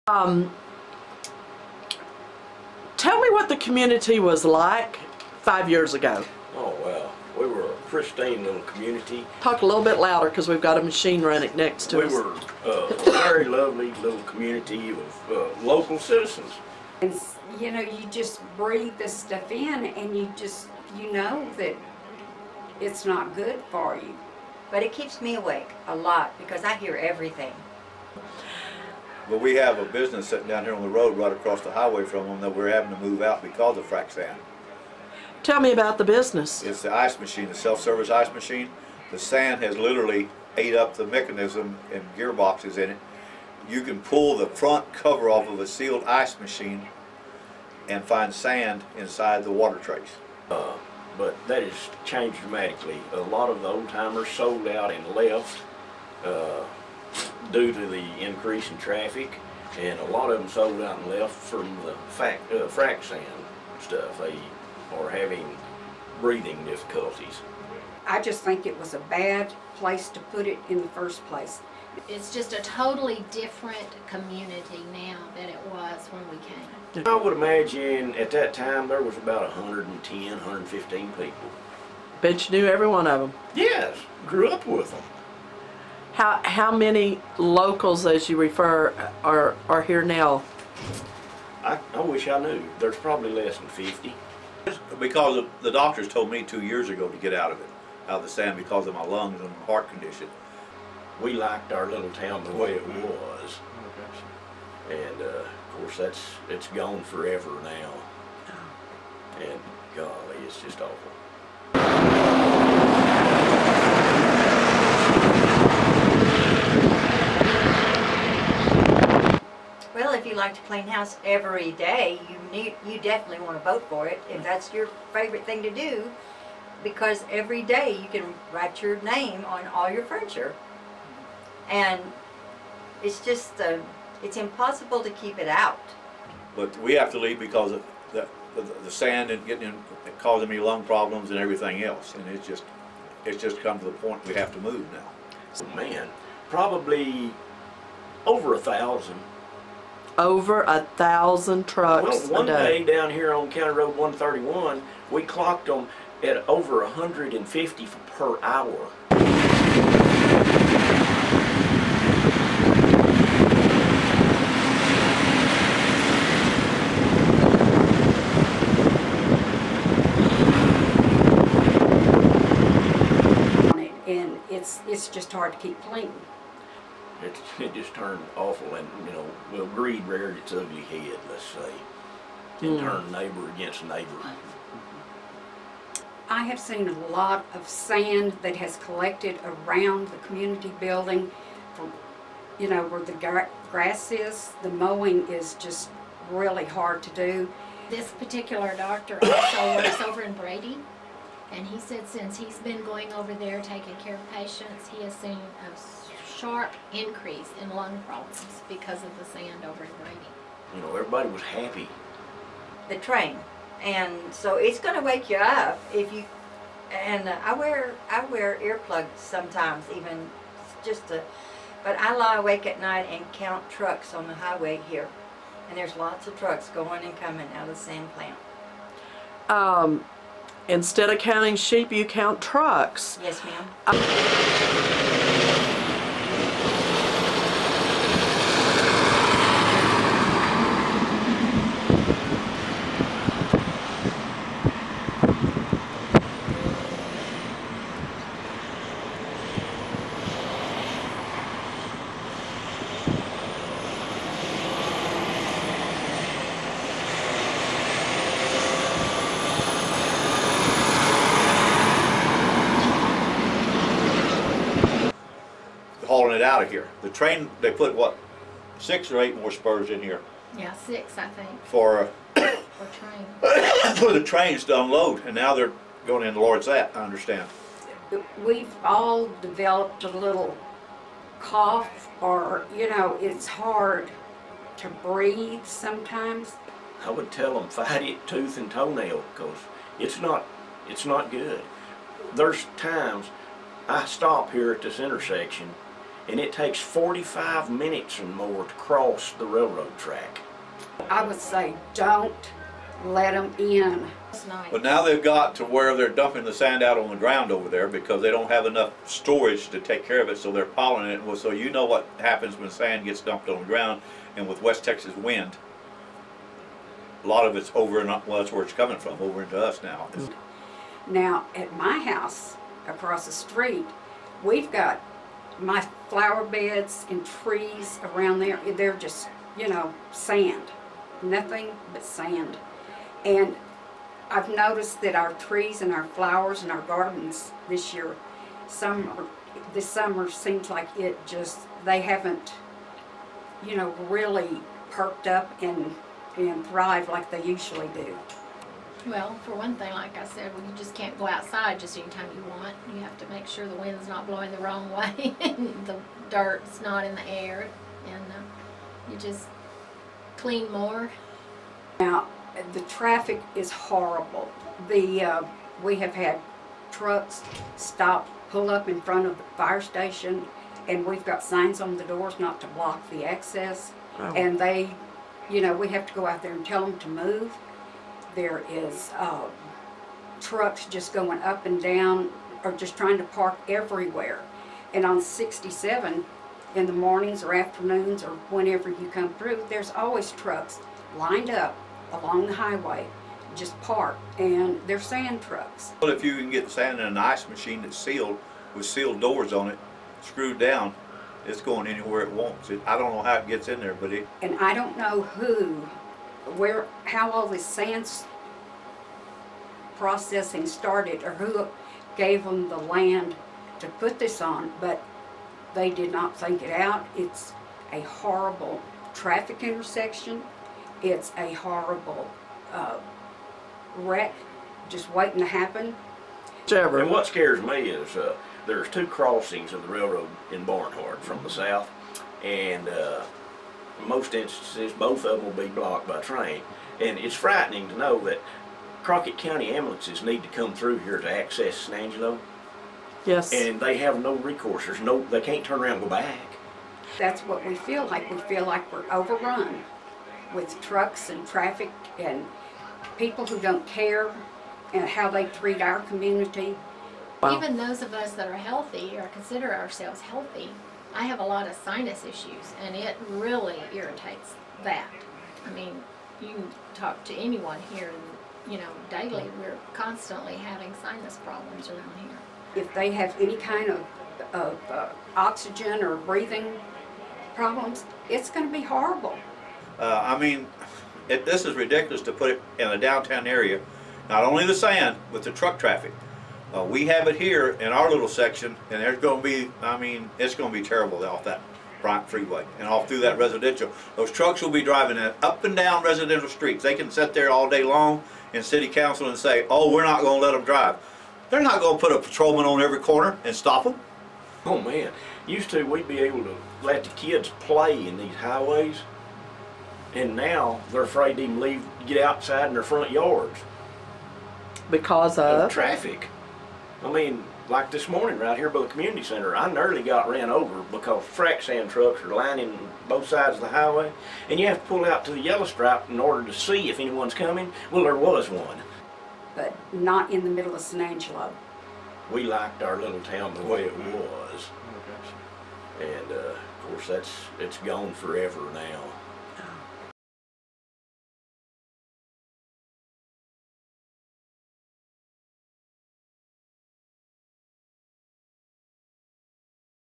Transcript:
Tell me what the community was like 5 years ago. Oh, well, we were a pristine little community. Talk a little bit louder because we've got a machine running next to us. We were a very lovely little community of local citizens. And, you know, you just breathe this stuff in and you know that it's not good for you. But it keeps me awake a lot because I hear everything. But we have a business sitting down here on the road right across the highway from them that we're having to move out because of frac sand. Tell me about the business. It's the ice machine, the self-service ice machine. The sand has literally ate up the mechanism and gearboxes in it. You can pull the front cover off of a sealed ice machine and find sand inside the water trays. But that has changed dramatically. A lot of the old timers sold out and left due to the increase in traffic, and a lot of them sold out and left from the frac sand stuff. They are having breathing difficulties. I just think it was a bad place to put it in the first place. It's just a totally different community now than it was when we came. I would imagine at that time there was about 110, 115 people. Bet you knew every one of them. Yes, grew up with them. How many locals, as you refer, are here now? I wish I knew. There's probably less than 50. Because the doctors told me 2 years ago to get out of it, out of the sand, because of my lungs and heart condition. We liked our little town the way it was. And of course it's gone forever now. And golly, it's just awful. Well, if you like to clean house every day, you definitely want to vote for it if that's your favorite thing to do, because every day you can write your name on all your furniture. And it's just, it's impossible to keep it out. But we have to leave because of the sand and causing me lung problems and everything else. And it's just come to the point we have to move now. Man, probably over 1,000. Over 1,000 trucks Well, one a day. day down here on County Road 131, we clocked them at over 150 per hour. And it's just hard to keep clean. It just turned awful, and you know, well, greed reared its ugly head, let's say. It turned neighbor against neighbor. I have seen a lot of sand that has collected around the community building. From, you know, where the grass is, the mowing is just really hard to do. This particular doctor also works over in Brady, and he said since he's been going over there taking care of patients, he has seen a sharp increase in lung problems because of the sand over in Brady. You know, everybody was happy. The train. And so it's going to wake you up if you, and I wear earplugs sometimes, even just to, but I lie awake at night and count trucks on the highway here. And there's lots of trucks going and coming out of the sand plant. Instead of counting sheep, you count trucks. Yes, ma'am. Hauling it out of here. The train, they put what, 6 or 8 more spurs in here Yeah, 6, I think, for for train. for the trains to unload, and now they're going in the Lord's that, I understand. We've all developed a little cough, or, you know, it's hard to breathe sometimes. I would tell them fight it tooth and toenail, because it's not good. There's times I stop here at this intersection and it takes 45 minutes or more to cross the railroad track. I would say don't let them in. It's nice. But now they've got to where they're dumping the sand out on the ground over there because they don't have enough storage to take care of it, so they're piling it. Well, so you know what happens when sand gets dumped on the ground, and with West Texas wind, a lot of it's over and well, that's where it's coming from, over into us now. Now, at my house across the street, we've got my flower beds and trees around there. They're just, you know, sand. Nothing but sand. And I've noticed that our trees and our flowers and our gardens this year, this summer seems like they haven't, you know, really perked up and thrive like they usually do. Well, for one thing, like I said, you just can't go outside just anytime you want. You have to make sure the wind's not blowing the wrong way and the dirt's not in the air, and you just clean more. Now, the traffic is horrible. We have had trucks stop, pull up in front of the fire station, and we've got signs on the doors not to block the access. Oh. And they, you know, we have to go out there and tell them to move. There is trucks just going up and down, or just trying to park everywhere. And on 67, in the mornings or afternoons or whenever you come through, there's always trucks lined up along the highway, just parked, and they're sand trucks. Well, if you can get sand in an ice machine that's sealed, with sealed doors on it, screwed down, it's going anywhere it wants. I don't know how it gets in there, but it... And I don't know how all this sand processing started, or who gave them the land to put this on, but they did not think it out. It's a horrible traffic intersection. It's a horrible wreck just waiting to happen. And what scares me is there's two crossings of the railroad in Barnhart from the south, and in most instances both of them will be blocked by train. And it's frightening to know that Crockett County ambulances need to come through here to access San Angelo. Yes. And they have no recourse. They can't turn around and go back. That's what we feel like. We feel like we're overrun with trucks and traffic and people who don't care and how they treat our community. Wow. Even those of us that are healthy or consider ourselves healthy, I have a lot of sinus issues, and it really irritates that. I mean, you can talk to anyone here, and, you know, daily we're constantly having sinus problems around here. If they have any kind of oxygen or breathing problems, it's going to be horrible. I mean, this is ridiculous to put it in a downtown area. Not only the sand, but the truck traffic. We have it here in our little section, and there's going to be, I mean, it's going to be terrible off that Bryant Freeway and off through that residential. Those trucks will be driving up and down residential streets. They can sit there all day long in city council and say, oh, we're not going to let them drive. They're not going to put a patrolman on every corner and stop them. Oh man, used to we'd be able to let the kids play in these highways, and now they're afraid to even get outside in their front yards Because of of? traffic. I mean, like this morning right here by the community center, I nearly got ran over because frac sand trucks are lining both sides of the highway, and you have to pull out to the yellow stripe in order to see if anyone's coming. Well, there was one. But not in the middle of San Angelo. We liked our little town the way it was. And of course it's gone forever now.